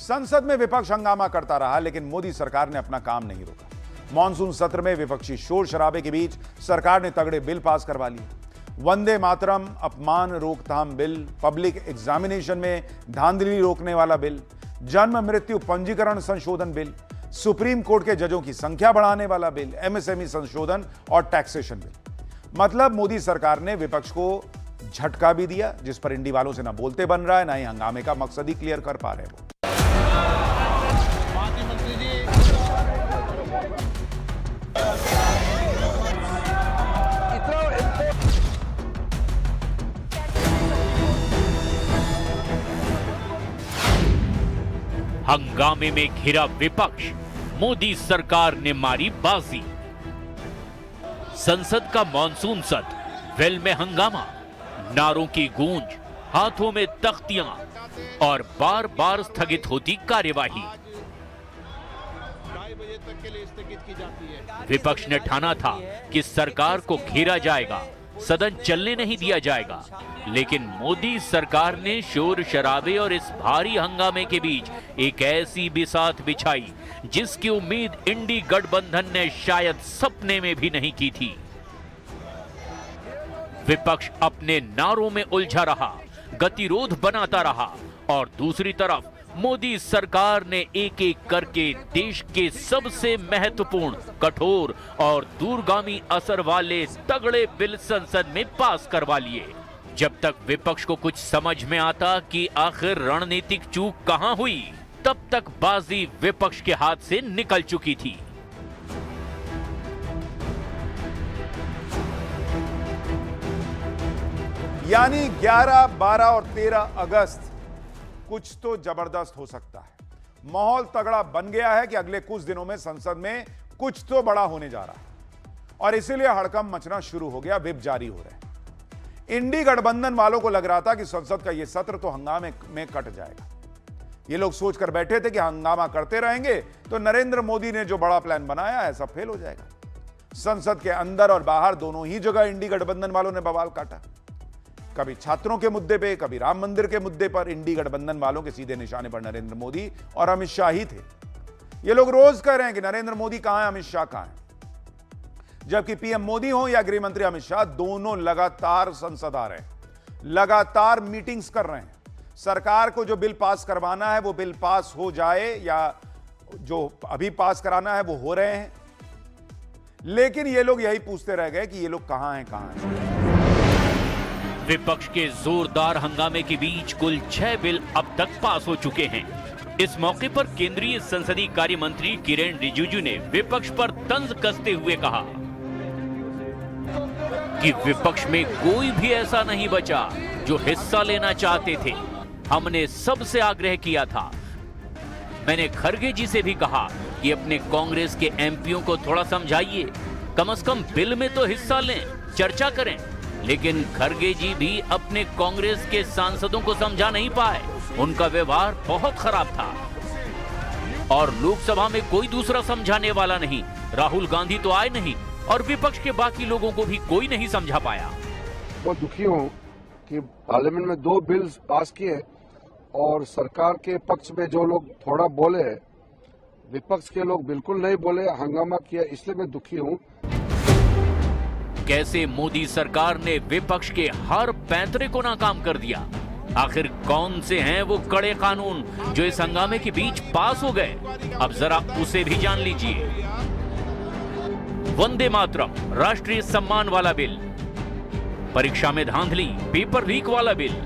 संसद में विपक्ष हंगामा करता रहा, लेकिन मोदी सरकार ने अपना काम नहीं रोका। मॉनसून सत्र में विपक्षी शोर शराबे के बीच सरकार ने तगड़े बिल पास करवा लिए। वंदे मातरम, अपमान रोकथाम बिल, पब्लिक एग्जामिनेशन में धांधली रोकने वाला बिल, जन्म मृत्यु पंजीकरण संशोधन बिल, सुप्रीम कोर्ट के जजों की संख्या बढ़ाने वाला बिल, एमएसएमई संशोधन और टैक्सेशन बिल। मतलब मोदी सरकार ने विपक्ष को झटका भी दिया, जिस पर इंडी वालों से ना बोलते बन रहा है, ना ही हंगामे का मकसद ही क्लियर कर पा रहे हैं वो। हंगामे में घिरा विपक्ष, मोदी सरकार ने मारी बाजी। संसद का मॉनसून सत्र, वेल में हंगामा, नारों की गूंज, हाथों में तख्तियां और बार बार स्थगित होती कार्यवाही। 2:30 बजे तक के लिए स्थगित की जाती है। विपक्ष ने ठाना था कि सरकार को घेरा जाएगा, सदन चलने नहीं दिया जाएगा, लेकिन मोदी सरकार ने शोर शराबे और इस भारी हंगामे के बीच एक ऐसी बिसात बिछाई जिसकी उम्मीद इंडी गठबंधन ने शायद सपने में भी नहीं की थी। विपक्ष अपने नारों में उलझा रहा, गतिरोध बनाता रहा और दूसरी तरफ मोदी सरकार ने एक एक करके देश के सबसे महत्वपूर्ण, कठोर और दूरगामी असर वाले तगड़े बिल संसद में पास करवा लिए। जब तक विपक्ष को कुछ समझ में आता कि आखिर रणनीतिक चूक कहां हुई, तब तक बाजी विपक्ष के हाथ से निकल चुकी थी। यानी 11, 12 और 13 अगस्त कुछ तो जबरदस्त हो सकता है। माहौल तगड़ा बन गया है कि अगले कुछ दिनों में संसद में कुछ तो बड़ा होने जा रहा है और इसीलिए हड़कंप मचना शुरू हो गया, व्हिप जारी हो रहे हैं। इंडी गठबंधन वालों को लग रहा था कि संसद का यह सत्र तो हंगामे में कट जाएगा। ये लोग सोचकर बैठे थे कि हंगामा करते रहेंगे तो नरेंद्र मोदी ने जो बड़ा प्लान बनाया है सब फेल हो जाएगा। संसद के अंदर और बाहर दोनों ही जगह इंडी गठबंधन वालों ने बवाल काटा। कभी छात्रों के मुद्दे पे, कभी राम मंदिर के मुद्दे पर इंडी गठबंधन वालों के सीधे निशाने पर नरेंद्र मोदी और अमित शाह ही थे। ये लोग रोज कह रहे हैं कि नरेंद्र मोदी कहां है, अमित शाह कहां है, जबकि पीएम मोदी हो या गृह मंत्री अमित शाह, दोनों लगातार संसद आ रहे हैं, लगातार मीटिंग्स कर रहे हैं। सरकार को जो बिल पास करवाना है वो बिल पास हो जाए या जो अभी पास कराना है वो हो रहे हैं, लेकिन ये लोग यही पूछते रह गए कि ये लोग कहां हैं। विपक्ष के जोरदार हंगामे के बीच कुल 6 बिल अब तक पास हो चुके हैं। इस मौके पर केंद्रीय संसदीय कार्य मंत्री किरेन रिजिजू ने विपक्ष पर तंज कसते हुए कहा कि विपक्ष में कोई भी ऐसा नहीं बचा जो हिस्सा लेना चाहते थे। हमने सबसे आग्रह किया था। मैंने खरगे जी से भी कहा कि अपने कांग्रेस के एमपीओ को थोड़ा समझाइए, कम से कम बिल में तो हिस्सा लें, चर्चा करें। लेकिन खरगे जी भी अपने कांग्रेस के सांसदों को समझा नहीं पाए। उनका व्यवहार बहुत खराब था और लोकसभा में कोई दूसरा समझाने वाला नहीं। राहुल गांधी तो आए नहीं और विपक्ष के बाकी लोगों को भी कोई नहीं समझा पाया। बहुत दुखी हूं कि पार्लियामेंट में 2 बिल्स पास किए और सरकार के पक्ष में जो लोग थोड़ा बोले, विपक्ष के लोग बिल्कुल नहीं बोले, हंगामा किया, इसलिए मैं दुखी हूं। कैसे मोदी सरकार ने विपक्ष के हर पैंतरे को नाकाम कर दिया। आखिर कौन से हैं वो कड़े कानून जो इस हंगामे के बीच पास हो गए, अब जरा उसे भी जान लीजिए। वंदे मातरम, राष्ट्रीय सम्मान वाला बिल, परीक्षा में धांधली, पेपर लीक वाला बिल,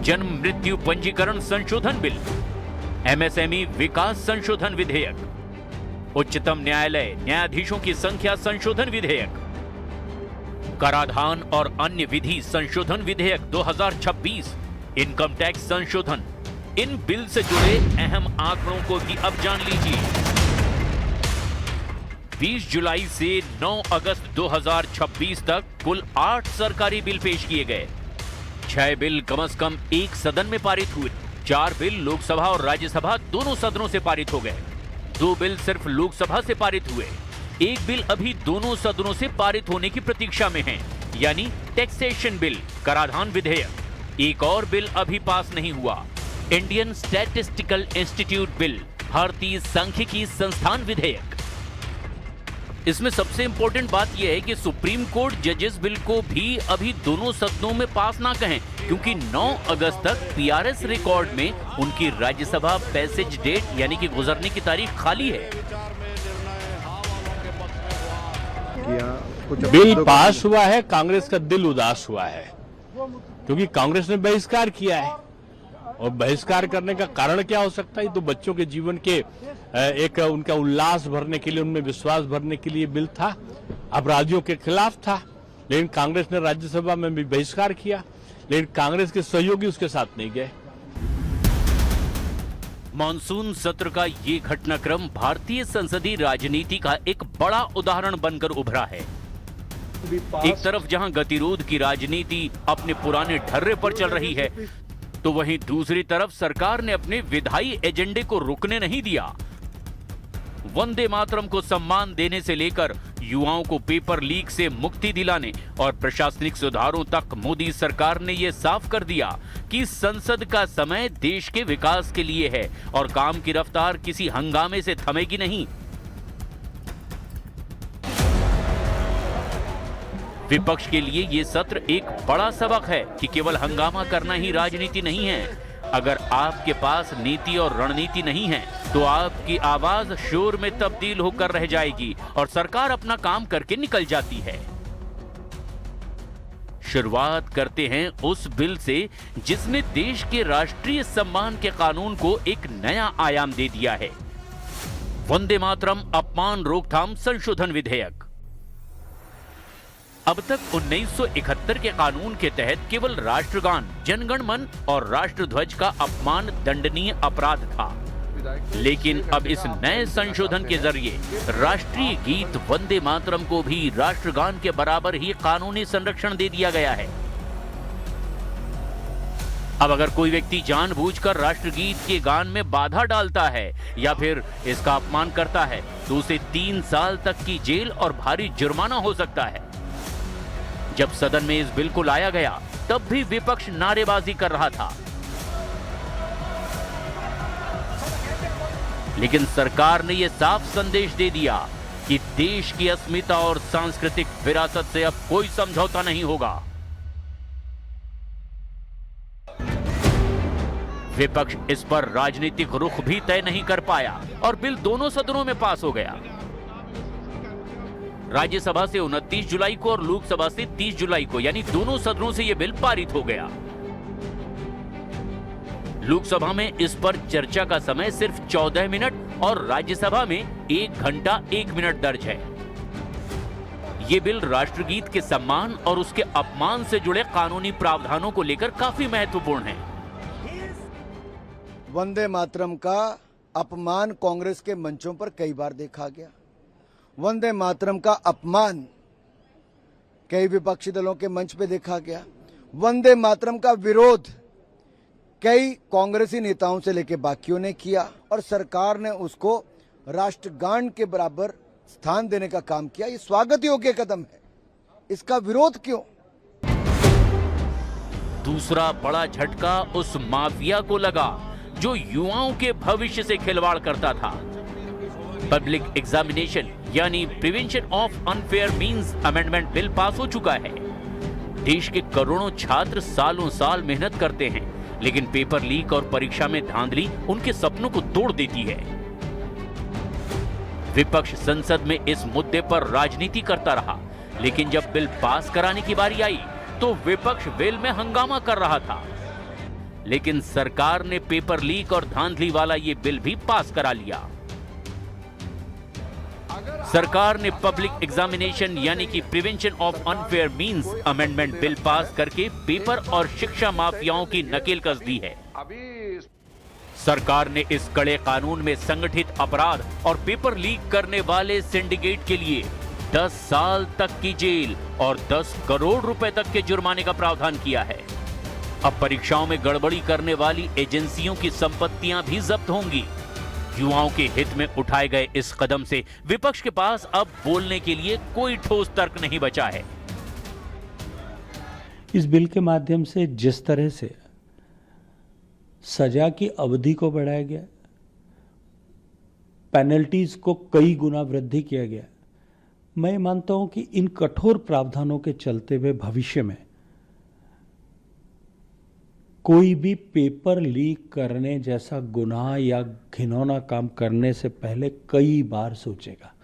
जन्म मृत्यु पंजीकरण संशोधन बिल, एमएसएमई विकास संशोधन विधेयक, उच्चतम न्यायालय न्यायाधीशों की संख्या संशोधन विधेयक, कराधान और अन्य विधि संशोधन विधेयक 2026, इनकम टैक्स संशोधन। इन बिल से जुड़े अहम आंकड़ों को भी अब जान लीजिए। 20 जुलाई से 9 अगस्त 2026 तक कुल 8 सरकारी बिल पेश किए गए। 6 बिल कम से कम एक सदन में पारित हुए। 4 बिल लोकसभा और राज्यसभा दोनों सदनों से पारित हो गए। 2 बिल सिर्फ लोकसभा से पारित हुए। एक बिल अभी दोनों सदनों से पारित होने की प्रतीक्षा में है, यानी टैक्सेशन बिल, कराधान विधेयक। एक और बिल अभी पास नहीं हुआ। इंडियन स्टैटिस्टिकल इंस्टीट्यूट बिल, भारतीय सांख्यिकी संस्थान विधेयक। इसमें सबसे इंपॉर्टेंट बात यह है कि सुप्रीम कोर्ट जजेस बिल को भी अभी दोनों सदनों में पास ना कहें, क्योंकि 9 अगस्त तक पीआरएस रिकॉर्ड में उनकी राज्यसभा पैसेज डेट यानी कि गुजरने की तारीख खाली है। बिल पास हुआ है, कांग्रेस का दिल उदास हुआ है, क्योंकि कांग्रेस ने बहिष्कार किया है। और बहिष्कार करने का कारण क्या हो सकता है? तो बच्चों के जीवन के एक उनका उल्लास भरने के लिए, उनमें विश्वास भरने के लिए बिल था, अपराधियों के खिलाफ था। लेकिन कांग्रेस ने राज्यसभा में भी बहिष्कार किया, लेकिन कांग्रेस के सहयोगी उसके साथ नहीं गए। मॉनसून सत्र का ये घटनाक्रम भारतीय संसदीय राजनीति का एक बड़ा उदाहरण बनकर उभरा है। एक तरफ जहां गतिरोध की राजनीति अपने पुराने ढर्रे पर चल रही है, तो वहीं दूसरी तरफ सरकार ने अपने विधायी एजेंडे को रुकने नहीं दिया। वंदे मातरम को सम्मान देने से लेकर युवाओं को पेपर लीक से मुक्ति दिलाने और प्रशासनिक सुधारों तक मोदी सरकार ने यह साफ कर दिया कि संसद का समय देश के विकास के लिए है और काम की रफ्तार किसी हंगामे से थमेगी नहीं। विपक्ष के लिए यह सत्र एक बड़ा सबक है कि केवल हंगामा करना ही राजनीति नहीं है। अगर आपके पास नीति और रणनीति नहीं है तो आपकी आवाज शोर में तब्दील होकर रह जाएगी और सरकार अपना काम करके निकल जाती है। शुरुआत करते हैं उस बिल से जिसने देश के राष्ट्रीय सम्मान के कानून को एक नया आयाम दे दिया है। वंदे मातरम अपमान रोकथाम संशोधन विधेयक। अब तक 1971 के कानून के तहत केवल राष्ट्रगान, जनगण मन और राष्ट्रध्वज का अपमान दंडनीय अपराध था, लेकिन अब इस नए संशोधन के जरिए राष्ट्रीय गीत वंदे मातरम को भी राष्ट्रगान के बराबर ही कानूनी संरक्षण दे दिया गया है। अब अगर कोई व्यक्ति जानबूझकर राष्ट्रगीत के गान में बाधा डालता है या फिर इसका अपमान करता है तो उसे 3 साल तक की जेल और भारी जुर्माना हो सकता है। जब सदन में इस बिल को लाया गया तब भी विपक्ष नारेबाजी कर रहा था, लेकिन सरकार ने यह साफ संदेश दे दिया कि देश की अस्मिता और सांस्कृतिक विरासत से अब कोई समझौता नहीं होगा। विपक्ष इस पर राजनीतिक रुख भी तय नहीं कर पाया और बिल दोनों सदनों में पास हो गया। राज्यसभा से 29 जुलाई को और लोकसभा से 30 जुलाई को, यानी दोनों सदनों से यह बिल पारित हो गया। लोकसभा में इस पर चर्चा का समय सिर्फ 14 मिनट और राज्यसभा में 1 घंटा 1 मिनट दर्ज है। यह बिल राष्ट्रगीत के सम्मान और उसके अपमान से जुड़े कानूनी प्रावधानों को लेकर काफी महत्वपूर्ण है। वंदे मातरम का अपमान कांग्रेस के मंचों पर कई बार देखा गया। वंदे मातरम का अपमान कई विपक्षी दलों के मंच पे देखा गया। वंदे मातरम का विरोध कई कांग्रेसी नेताओं से लेकर बाकियों ने किया और सरकार ने उसको राष्ट्रगान के बराबर स्थान देने का काम किया। ये स्वागत योग्य कदम है, इसका विरोध क्यों? दूसरा बड़ा झटका उस माफिया को लगा जो युवाओं के भविष्य से खिलवाड़ करता था। पब्लिक एग्जामिनेशन यानी prevention of unfair means amendment bill pass हो चुका है। देश के करोड़ों छात्र सालों साल मेहनत करते हैं, लेकिन पेपर लीक और परीक्षा में धांधली उनके सपनों को तोड़ देती है। विपक्ष संसद में इस मुद्दे पर राजनीति करता रहा, लेकिन जब बिल पास कराने की बारी आई तो विपक्ष बिल में हंगामा कर रहा था। लेकिन सरकार ने पेपर लीक और धांधली वाला ये बिल भी पास करा लिया। सरकार ने पब्लिक एग्जामिनेशन यानी कि prevention of unfair means amendment bill pass करके पेपर और शिक्षा माफियाओं की नकेल कस दी है। सरकार ने इस कड़े कानून में संगठित अपराध और पेपर लीक करने वाले सिंडिकेट के लिए 10 साल तक की जेल और 10 करोड़ रुपए तक के जुर्माने का प्रावधान किया है। अब परीक्षाओं में गड़बड़ी करने वाली एजेंसियों की संपत्तियां भी जब्त होंगी। युवाओं के हित में उठाए गए इस कदम से विपक्ष के पास अब बोलने के लिए कोई ठोस तर्क नहीं बचा है। इस बिल के माध्यम से जिस तरह से सजा की अवधि को बढ़ाया गया, पेनल्टीज को कई गुना वृद्धि किया गया। मैं मानता हूं कि इन कठोर प्रावधानों के चलते हुए भविष्य में कोई भी पेपर लीक करने जैसा गुनाह या घिनौना काम करने से पहले कई बार सोचेगा।